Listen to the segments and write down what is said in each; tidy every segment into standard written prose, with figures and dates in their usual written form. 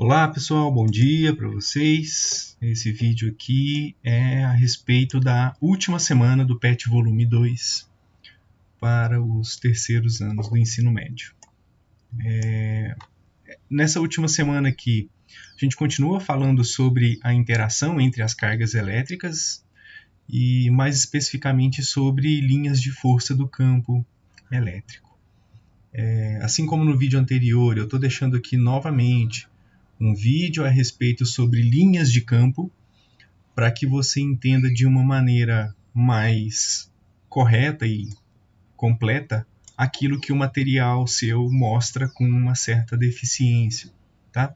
Olá pessoal, bom dia para vocês. Esse vídeo aqui é a respeito da última semana do PET Volume 2 para os terceiros anos do ensino médio. Nessa última semana aqui, a gente continua falando sobre a interação entre as cargas elétricas e mais especificamente sobre linhas de força do campo elétrico. Assim como no vídeo anterior, eu estou deixando aqui novamente um vídeo a respeito sobre linhas de campo, para que você entenda de uma maneira mais correta e completa aquilo que o material seu mostra com uma certa deficiência, tá?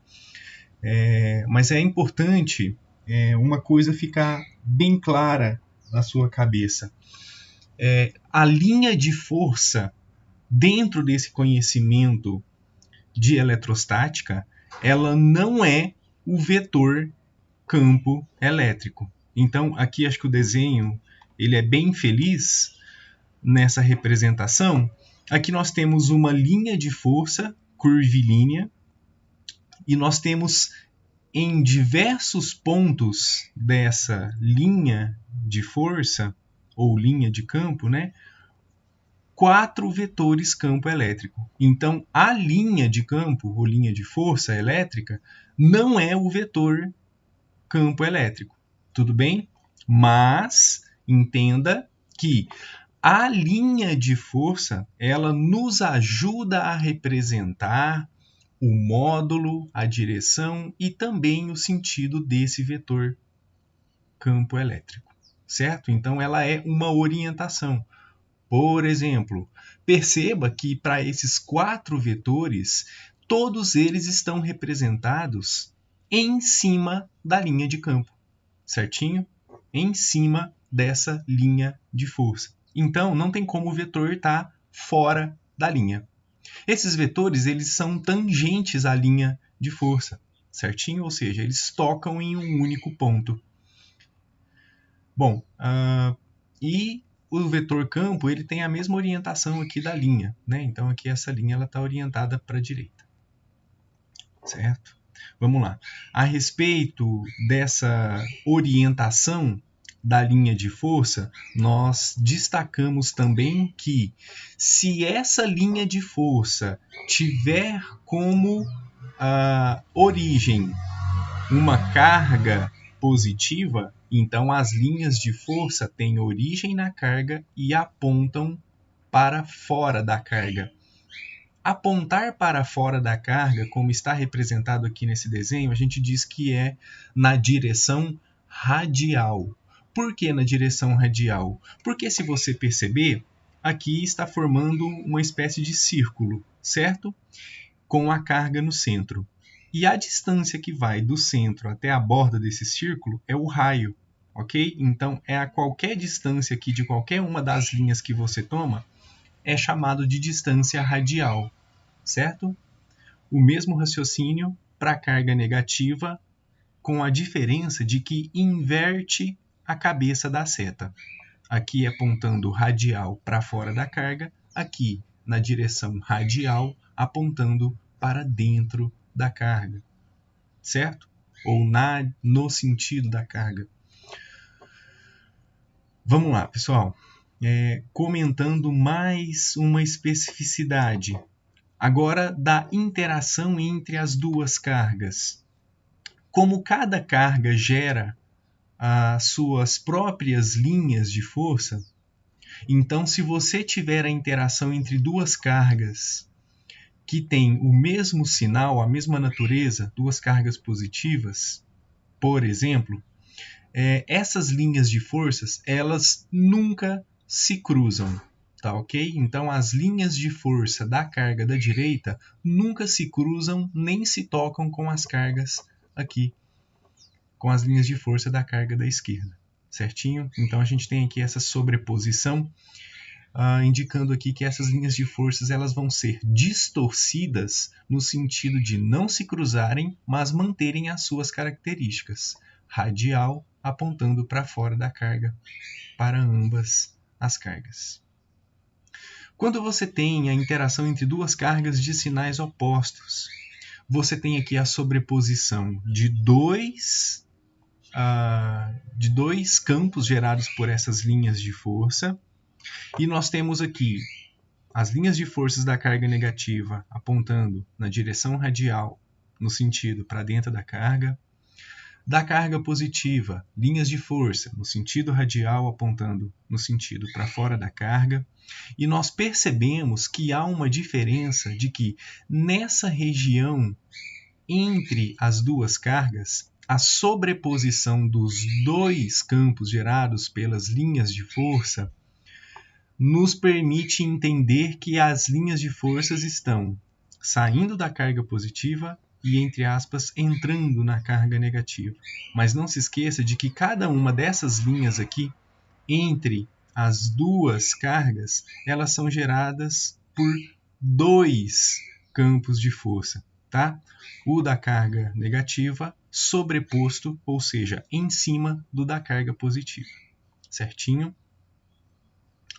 Mas é importante uma coisa ficar bem clara na sua cabeça. A linha de força dentro desse conhecimento de eletrostática, ela não é o vetor campo elétrico. Então, aqui acho que o desenho ele é bem feliz nessa representação. Aqui nós temos uma linha de força curvilínea e nós temos em diversos pontos dessa linha de força ou linha de campo, né, 4 vetores campo elétrico. Então, a linha de campo, ou linha de força elétrica, não é o vetor campo elétrico. Tudo bem? Mas entenda que a linha de força, ela nos ajuda a representar o módulo, a direção e também o sentido desse vetor campo elétrico. Certo? Então, ela é uma orientação. Por exemplo, perceba que para esses 4 vetores, todos eles estão representados em cima da linha de campo, certinho? Em cima dessa linha de força. Então, não tem como o vetor estar fora da linha. Esses vetores, eles são tangentes à linha de força, certinho? Ou seja, eles tocam em um único ponto. Bom, e o vetor campo ele tem a mesma orientação aqui da linha, né? Então aqui essa linha está orientada para a direita, certo? Vamos lá. A respeito dessa orientação da linha de força, nós destacamos também que se essa linha de força tiver como origem uma carga positiva, então as linhas de força têm origem na carga e apontam para fora da carga. Apontar para fora da carga, como está representado aqui nesse desenho, a gente diz que é na direção radial. Por que na direção radial? Porque se você perceber, aqui está formando uma espécie de círculo, certo? Com a carga no centro. E a distância que vai do centro até a borda desse círculo é o raio, ok? Então, a qualquer distância aqui de qualquer uma das linhas que você toma é chamado de distância radial, certo? O mesmo raciocínio para a carga negativa, com a diferença de que inverte a cabeça da seta. Aqui apontando radial para fora da carga, aqui na direção radial apontando para dentro da carga, certo? Ou no sentido da carga. Vamos lá, pessoal. Comentando mais uma especificidade. Agora, da interação entre as duas cargas. Como cada carga gera as suas próprias linhas de força, então, se você tiver a interação entre duas cargas que têm o mesmo sinal, a mesma natureza, duas cargas positivas, por exemplo, essas linhas de forças, elas nunca se cruzam, tá ok? Então, as linhas de força da carga da direita nunca se cruzam nem se tocam com as cargas aqui, com as linhas de força da carga da esquerda, certinho? Então, a gente tem aqui essa sobreposição, indicando aqui que essas linhas de forças elas vão ser distorcidas no sentido de não se cruzarem, mas manterem as suas características. Radial apontando para fora da carga, para ambas as cargas. Quando você tem a interação entre duas cargas de sinais opostos, você tem aqui a sobreposição de dois campos gerados por essas linhas de força. E nós temos aqui as linhas de forças da carga negativa apontando na direção radial, no sentido para dentro da carga. Da carga positiva, linhas de força no sentido radial apontando no sentido para fora da carga. E nós percebemos que há uma diferença de que nessa região entre as duas cargas, a sobreposição dos dois campos gerados pelas linhas de força nos permite entender que as linhas de forças estão saindo da carga positiva e, entre aspas, entrando na carga negativa. Mas não se esqueça de que cada uma dessas linhas aqui, entre as duas cargas, elas são geradas por dois campos de força, tá? O da carga negativa sobreposto, ou seja, em cima do da carga positiva. Certinho?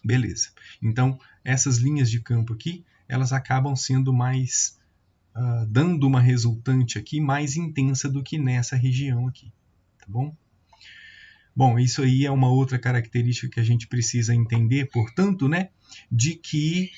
Beleza. Então, essas linhas de campo aqui, elas acabam sendo mais dando uma resultante aqui mais intensa do que nessa região aqui, tá bom? Bom, isso aí é uma outra característica que a gente precisa entender, portanto, né, de que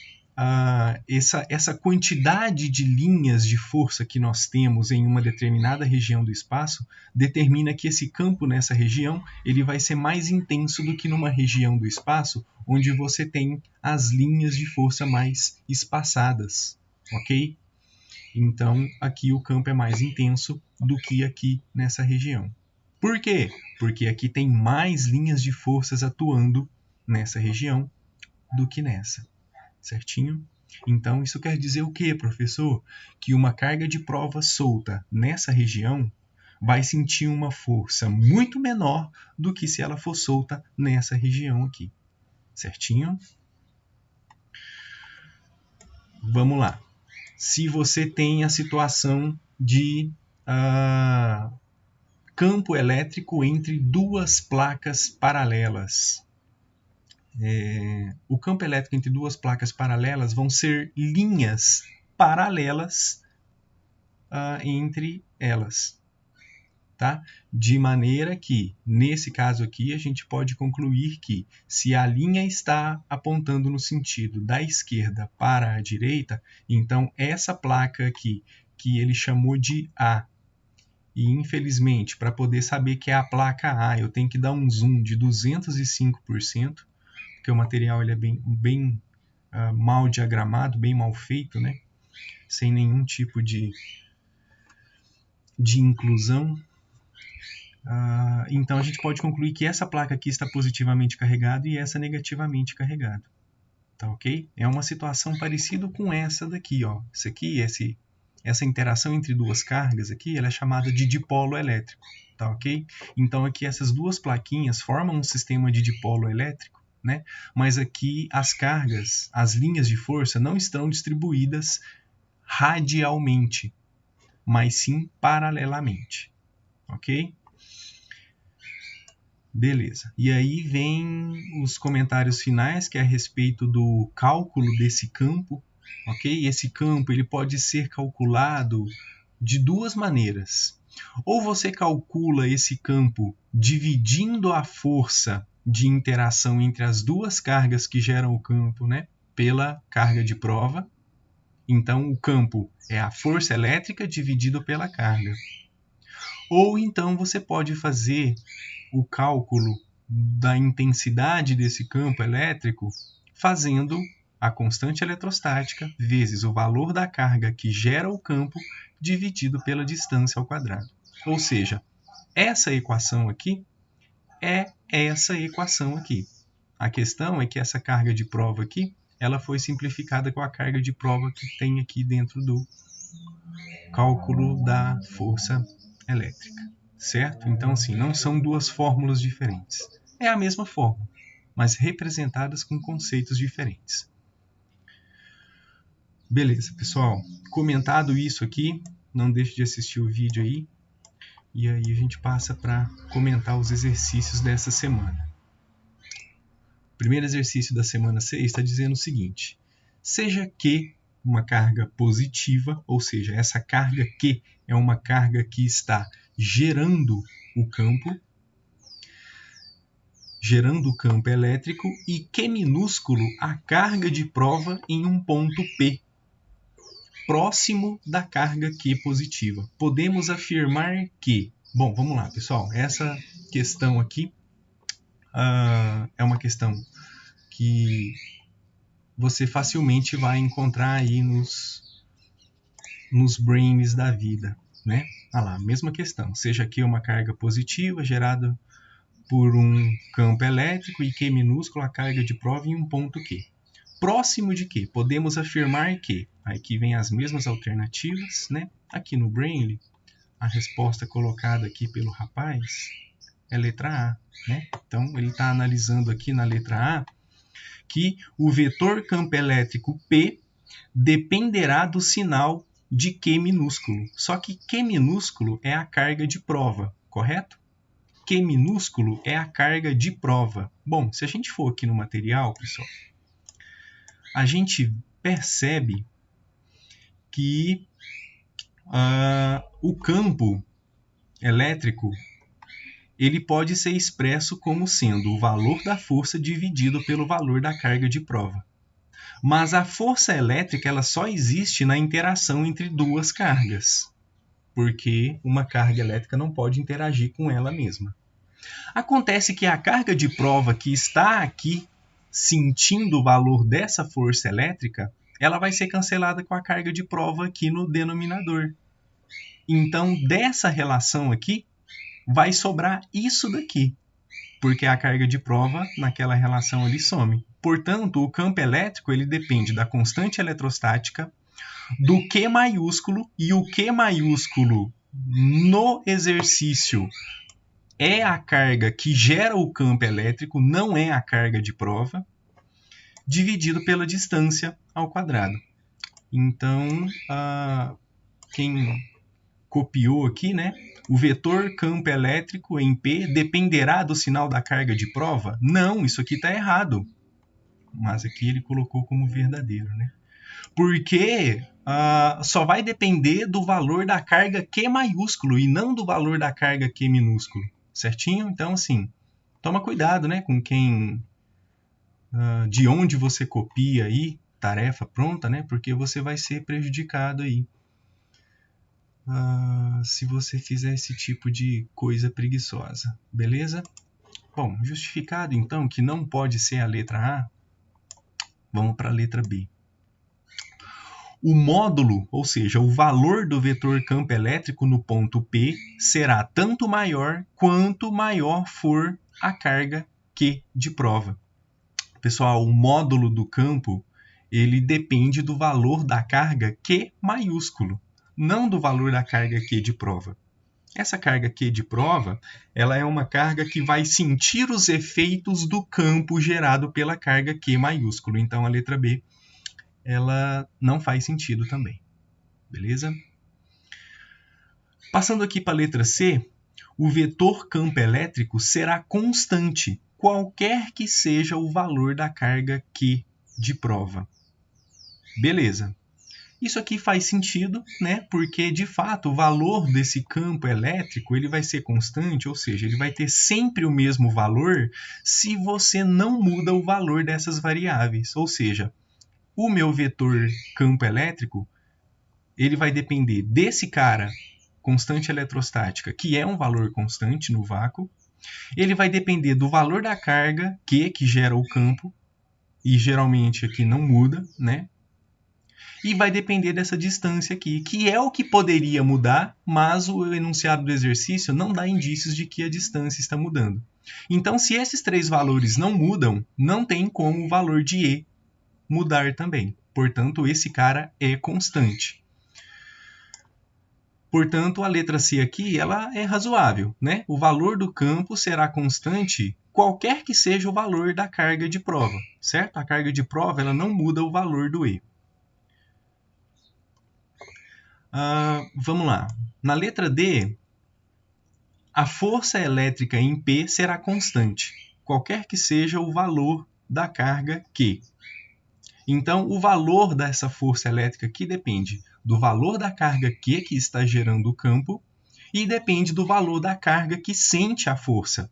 essa quantidade de linhas de força que nós temos em uma determinada região do espaço determina que esse campo nessa região ele vai ser mais intenso do que numa região do espaço onde você tem as linhas de força mais espaçadas, ok? Então, aqui o campo é mais intenso do que aqui nessa região. Por quê? Porque aqui tem mais linhas de forças atuando nessa região do que nessa. Certinho? Então, isso quer dizer o quê, professor? Que uma carga de prova solta nessa região vai sentir uma força muito menor do que se ela for solta nessa região aqui. Certinho? Vamos lá. Se você tem a situação de campo elétrico entre duas placas paralelas. O campo elétrico entre duas placas paralelas vão ser linhas paralelas entre elas. Tá? De maneira que, nesse caso aqui, a gente pode concluir que se a linha está apontando no sentido da esquerda para a direita, então essa placa aqui, que ele chamou de A, e infelizmente, para poder saber que é a placa A, eu tenho que dar um zoom de 205%, porque o material ele é bem mal diagramado, bem mal feito, né? Sem nenhum tipo de inclusão. Então a gente pode concluir que essa placa aqui está positivamente carregada e essa negativamente carregada. Tá ok? É uma situação parecida com essa daqui, ó. Isso aqui, essa interação entre duas cargas aqui, ela é chamada de dipolo elétrico. Tá ok? Então aqui essas duas plaquinhas formam um sistema de dipolo elétrico, né? Mas aqui as cargas, as linhas de força não estão distribuídas radialmente, mas sim paralelamente. Ok? Beleza. E aí vem os comentários finais, que é a respeito do cálculo desse campo. Ok? Esse campo ele pode ser calculado de duas maneiras. Ou você calcula esse campo dividindo a força de interação entre as duas cargas que geram o campo, né, pela carga de prova. Então, o campo é a força elétrica dividido pela carga. Ou então você pode fazer o cálculo da intensidade desse campo elétrico fazendo a constante eletrostática vezes o valor da carga que gera o campo dividido pela distância ao quadrado. Ou seja, essa equação aqui é essa equação aqui. A questão é que essa carga de prova aqui, ela foi simplificada com a carga de prova que tem aqui dentro do cálculo da força elétrica, certo? Então, assim, não são duas fórmulas diferentes. É a mesma fórmula, mas representadas com conceitos diferentes. Beleza, pessoal. Comentado isso aqui, não deixe de assistir o vídeo aí. E aí a gente passa para comentar os exercícios dessa semana. O primeiro exercício da semana 6 está dizendo o seguinte. Seja Q uma carga positiva, ou seja, essa carga Q é uma carga que está gerando o campo elétrico, e Q minúsculo a carga de prova em um ponto P, próximo da carga Q positiva. Podemos afirmar que... Bom, vamos lá, pessoal. Essa questão aqui é uma questão que você facilmente vai encontrar aí nos brains da vida, né? Olha lá, mesma questão. Seja aqui uma carga positiva gerada por um campo elétrico e Q minúsculo a carga de prova em um ponto Q. Próximo de Q, podemos afirmar que... Aqui vem as mesmas alternativas, né? Aqui no Brainly, a resposta colocada aqui pelo rapaz é letra A, né? Então, ele está analisando aqui na letra A que o vetor campo elétrico P dependerá do sinal de Q minúsculo. Só que Q minúsculo é a carga de prova, correto? Q minúsculo é a carga de prova. Bom, se a gente for aqui no material, pessoal, a gente percebe que o campo elétrico ele pode ser expresso como sendo o valor da força dividido pelo valor da carga de prova. Mas a força elétrica ela só existe na interação entre duas cargas, porque uma carga elétrica não pode interagir com ela mesma. Acontece que a carga de prova que está aqui sentindo o valor dessa força elétrica, ela vai ser cancelada com a carga de prova aqui no denominador. Então, dessa relação aqui, vai sobrar isso daqui, porque a carga de prova naquela relação ali some. Portanto, o campo elétrico ele depende da constante eletrostática, do Q maiúsculo, e o Q maiúsculo no exercício é a carga que gera o campo elétrico, não é a carga de prova, dividido pela distância ao quadrado. Então, quem copiou aqui, né? O vetor campo elétrico em P dependerá do sinal da carga de prova? Não, isso aqui está errado. Mas aqui ele colocou como verdadeiro, né? Porque só vai depender do valor da carga Q maiúsculo e não do valor da carga Q minúsculo. Certinho? Então, assim, toma cuidado, né? Com quem... de onde você copia aí, tarefa pronta, né? Porque você vai ser prejudicado aí. Se você fizer esse tipo de coisa preguiçosa, beleza? Bom, justificado então que não pode ser a letra A, vamos para a letra B. O módulo, ou seja, o valor do vetor campo elétrico no ponto P será tanto maior quanto maior for a carga Q de prova. Pessoal, o módulo do campo ele depende do valor da carga Q maiúsculo, não do valor da carga Q de prova. Essa carga Q de prova, ela é uma carga que vai sentir os efeitos do campo gerado pela carga Q maiúsculo. Então, a letra B, ela não faz sentido também. Beleza? Passando aqui para a letra C, o vetor campo elétrico será constante, qualquer que seja o valor da carga Q de prova. Beleza. Isso aqui faz sentido, né? Porque, de fato, o valor desse campo elétrico ele vai ser constante, ou seja, ele vai ter sempre o mesmo valor se você não muda o valor dessas variáveis. Ou seja, o meu vetor campo elétrico ele vai depender desse cara, constante eletrostática, que é um valor constante no vácuo. Ele vai depender do valor da carga Q, que gera o campo, e geralmente aqui não muda, né? E vai depender dessa distância aqui, que é o que poderia mudar, mas o enunciado do exercício não dá indícios de que a distância está mudando. Então, se esses três valores não mudam, não tem como o valor de E mudar também. Portanto, esse cara é constante. Portanto, a letra C aqui ela é razoável, né? O valor do campo será constante qualquer que seja o valor da carga de prova, certo? A carga de prova ela não muda o valor do E. Vamos lá. Na letra D, a força elétrica em P será constante, qualquer que seja o valor da carga Q. Então, o valor dessa força elétrica aqui depende do valor da carga Q que está gerando o campo e depende do valor da carga que sente a força.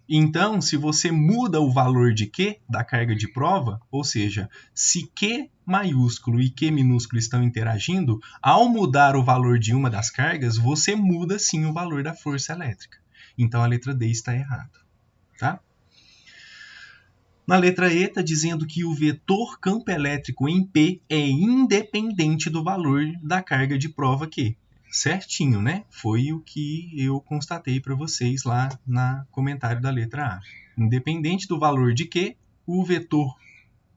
Então, se você muda o valor de Q, da carga de prova, ou seja, se Q maiúsculo e Q minúsculo estão interagindo, ao mudar o valor de uma das cargas, você muda sim o valor da força elétrica. Então, a letra D está errada. Tá? Na letra E, está dizendo que o vetor campo elétrico em P é independente do valor da carga de prova Q. Certinho, né? Foi o que eu constatei para vocês lá no comentário da letra A. Independente do valor de Q, o vetor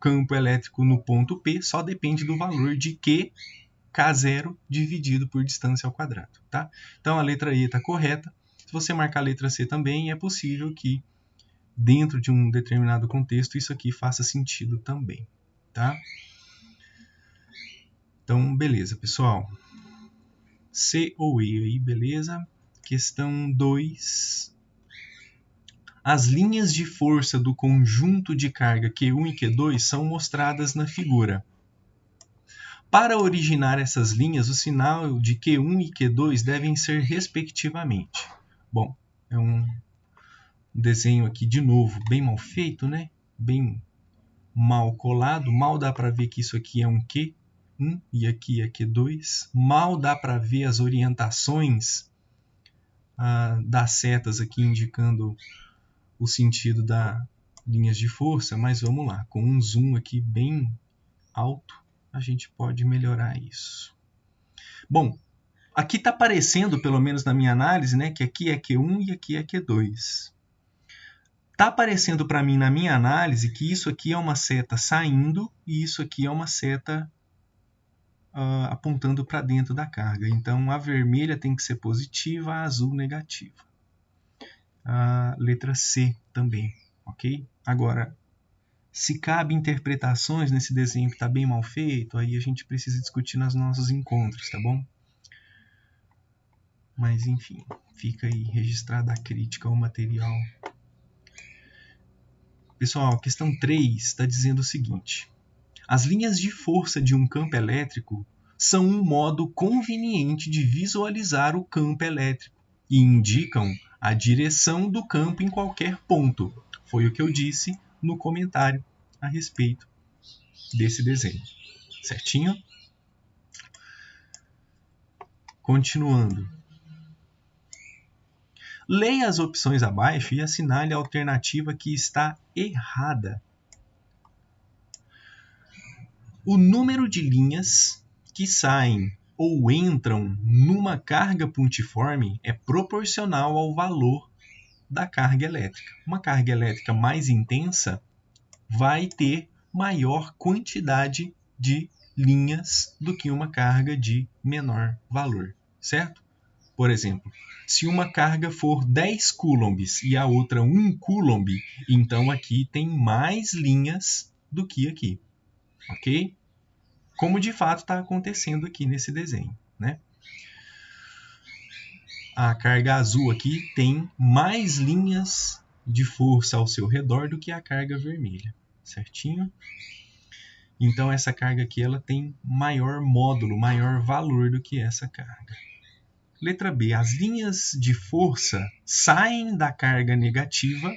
campo elétrico no ponto P só depende do valor de Q, K0, dividido por distância ao quadrado. Tá? Então, a letra E está correta. Se você marcar a letra C também, é possível que, dentro de um determinado contexto, isso aqui faça sentido também. Tá? Então, beleza, pessoal. C ou E aí, beleza? Questão 2. As linhas de força do conjunto de carga Q1 e Q2 são mostradas na figura. Para originar essas linhas, o sinal de Q1 e Q2 devem ser respectivamente. Bom, é um desenho aqui de novo bem mal feito, né? Bem mal colado. Mal dá para ver que isso aqui é um Q1 e aqui é Q2. Mal dá para ver as orientações das setas aqui indicando o sentido das linhas de força, mas vamos lá, com um zoom aqui bem alto, a gente pode melhorar isso. Bom, aqui está aparecendo, pelo menos na minha análise, né, que aqui é Q1 e aqui é Q2. Está aparecendo para mim na minha análise que isso aqui é uma seta saindo e isso aqui é uma seta apontando para dentro da carga. Então, a vermelha tem que ser positiva, a azul negativa. A letra C também, ok? Agora, se cabe interpretações nesse desenho que está bem mal feito, aí a gente precisa discutir nos nossos encontros, tá bom? Mas, enfim, fica aí registrada a crítica ao material. Pessoal, questão 3 está dizendo o seguinte. As linhas de força de um campo elétrico são um modo conveniente de visualizar o campo elétrico e indicam a direção do campo em qualquer ponto. Foi o que eu disse no comentário a respeito desse desenho. Certinho? Continuando. Leia as opções abaixo e assinale a alternativa que está errada. O número de linhas que saem ou entram numa carga pontiforme é proporcional ao valor da carga elétrica. Uma carga elétrica mais intensa vai ter maior quantidade de linhas do que uma carga de menor valor, certo? Por exemplo, se uma carga for 10 coulombs e a outra 1 coulomb, então aqui tem mais linhas do que aqui, ok? Como de fato está acontecendo aqui nesse desenho, né? A carga azul aqui tem mais linhas de força ao seu redor do que a carga vermelha, certinho? Então essa carga aqui ela tem maior módulo, maior valor do que essa carga. Letra B. As linhas de força saem da carga negativa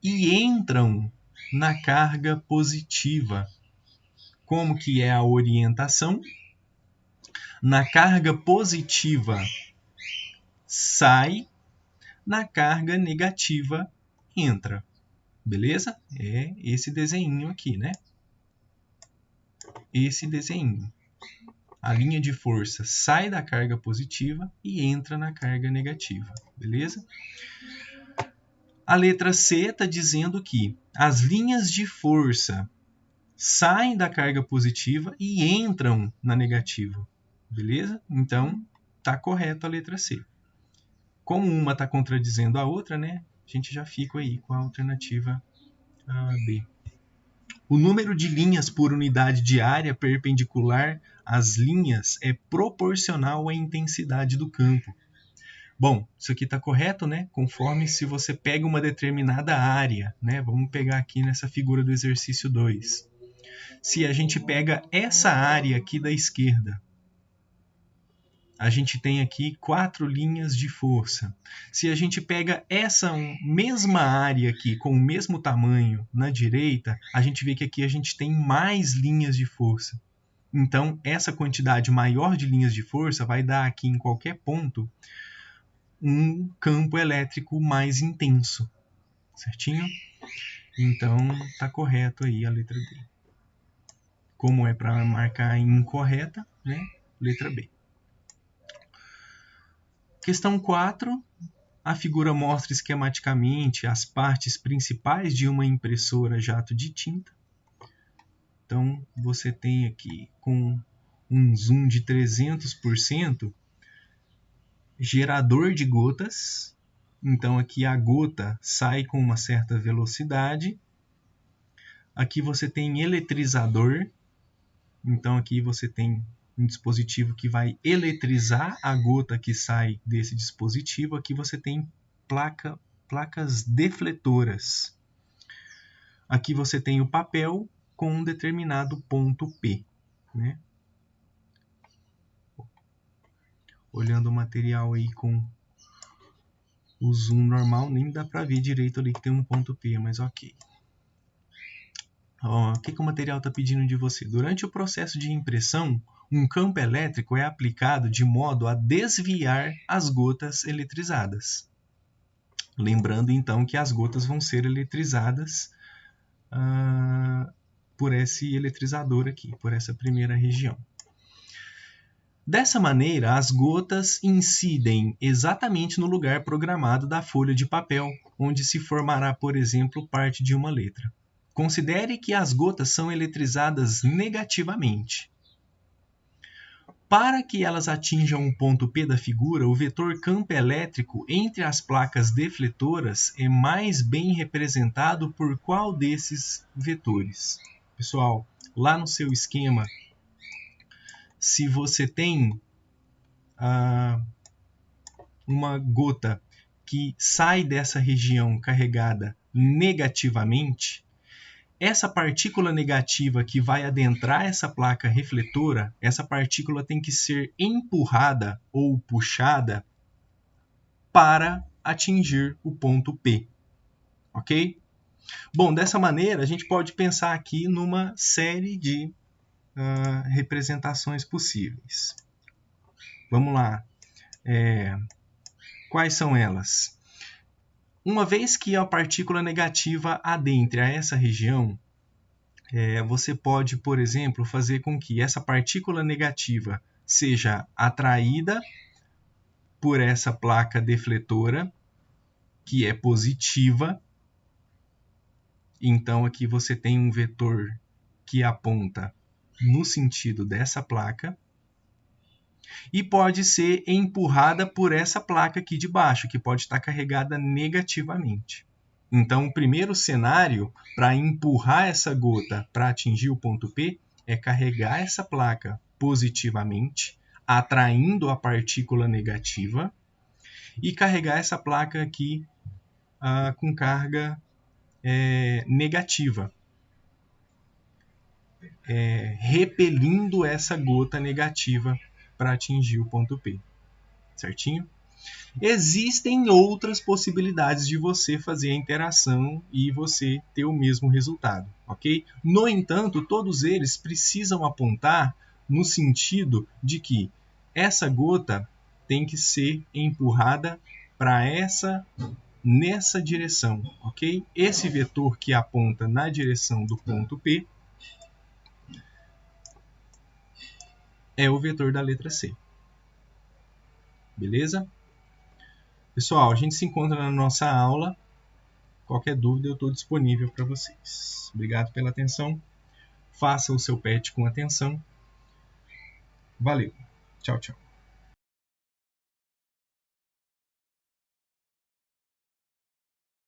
e entram na carga positiva. Como que é a orientação? Na carga positiva sai, na carga negativa entra. Beleza? É esse desenho aqui, né? Esse desenho. A linha de força sai da carga positiva e entra na carga negativa. Beleza? A letra C está dizendo que as linhas de força saem da carga positiva e entram na negativa. Beleza? Então, está correto a letra C. Como uma está contradizendo a outra, né? A gente já fica aí com a alternativa B. O número de linhas por unidade de área perpendicular às linhas é proporcional à intensidade do campo. Bom, isso aqui está correto, né? Conforme se você pega uma determinada área, né? Vamos pegar aqui nessa figura do exercício 2. Se a gente pega essa área aqui da esquerda, a gente tem aqui 4 linhas de força. Se a gente pega essa mesma área aqui, com o mesmo tamanho, na direita, a gente vê que aqui a gente tem mais linhas de força. Então, essa quantidade maior de linhas de força vai dar aqui em qualquer ponto um campo elétrico mais intenso. Certinho? Então, tá correto aí a letra D. Como é para marcar incorreta, né? Letra B. Questão 4. A figura mostra esquematicamente as partes principais de uma impressora jato de tinta. Então, você tem aqui com um zoom de 300%, gerador de gotas. Então, aqui a gota sai com uma certa velocidade. Aqui você tem eletrizador. Então, aqui você tem um dispositivo que vai eletrizar a gota que sai desse dispositivo. Aqui você tem placas defletoras. Aqui você tem o papel com um determinado ponto P, né? Olhando o material aí com o zoom normal, nem dá para ver direito ali que tem um ponto P, mas ok. O que o material está pedindo de você? Durante o processo de impressão, um campo elétrico é aplicado de modo a desviar as gotas eletrizadas. Lembrando, então, que as gotas vão ser eletrizadas por esse eletrizador aqui, por essa primeira região. Dessa maneira, as gotas incidem exatamente no lugar programado da folha de papel, onde se formará, por exemplo, parte de uma letra. Considere que as gotas são eletrizadas negativamente. Para que elas atinjam o ponto P da figura, o vetor campo elétrico entre as placas defletoras é mais bem representado por qual desses vetores? Pessoal, lá no seu esquema, se você tem uma gota que sai dessa região carregada negativamente, essa partícula negativa que vai adentrar essa placa refletora, essa partícula tem que ser empurrada ou puxada para atingir o ponto P. Ok? Bom, dessa maneira, a gente pode pensar aqui numa série de representações possíveis. Vamos lá. Quais são elas? Uma vez que a partícula negativa adentre a essa região, você pode, por exemplo, fazer com que essa partícula negativa seja atraída por essa placa defletora, que é positiva. Então, aqui você tem um vetor que aponta no sentido dessa placa. E pode ser empurrada por essa placa aqui de baixo, que pode estar carregada negativamente. Então, o primeiro cenário para empurrar essa gota para atingir o ponto P é carregar essa placa positivamente, atraindo a partícula negativa, e carregar essa placa aqui com carga negativa, repelindo essa gota negativa para atingir o ponto P, certinho? Existem outras possibilidades de você fazer a interação e você ter o mesmo resultado, ok? No entanto, todos eles precisam apontar no sentido de que essa gota tem que ser empurrada para nessa direção, ok? Esse vetor que aponta na direção do ponto P é o vetor da letra C. Beleza? Pessoal, a gente se encontra na nossa aula. Qualquer dúvida, eu estou disponível para vocês. Obrigado pela atenção. Faça o seu PET com atenção. Valeu. Tchau, tchau.